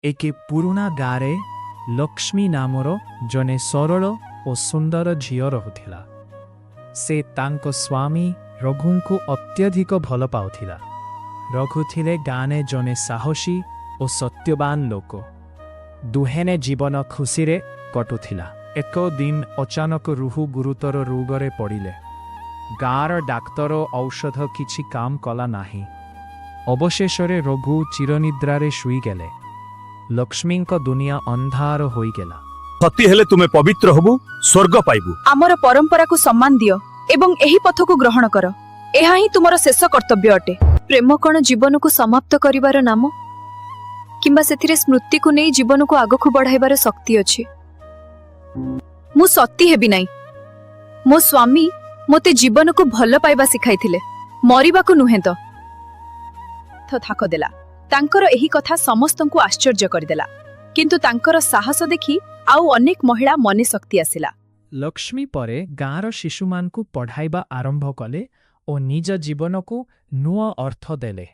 एके पुरुणा गारे लक्ष्मी नामर जने सरल और सुंदर झियो रहुथिला। से तांको स्वामी रघुंकु अत्यधिक भल पाउथिला। रघु थिले गाने जने साहसी और सत्यवान लोक। दुहेने जीवन खुशीरे कटुथिला। एक दिन अचानक रुहु गुरुतर रोगरे पड़िले। गाँर डाक्तर औषध किछि काम कला नाही। अवशेषरे रघु चिरनिद्रारे शुई गेले। लक्ष्मी दुनिया अंधार होई गेला। सती हेले तुमे पवित्र हबु, स्वर्ग पाइबु। आमर परंपरा को सम्मान दियो एवं एही पथ को ग्रहण कर। एहा ही तुमर शेष कर्तव्य अटे। प्रेम कण जीवन को समाप्त करिवार नाम किंबा सेथिरे स्मृति को नहीं जीवन को आगकु बढ़ाइबार शक्ति अछि। मु सती हेबि नाही। मो स्वामी मोते जीवन को भल पाइबा सिखाइथिले, मरिबा को नुहे तो थाक देला। तांकर एही कथा समस्तंकु आश्चर्य करदेला। किंतु तांकर साहस देखि आउ अनेक महिला मने शक्ति आसिला। लक्ष्मी परे गाँर शिशुमानकु पढ़ाइबा आरंभ कले और निज जीवन को नुआ अर्थ देले।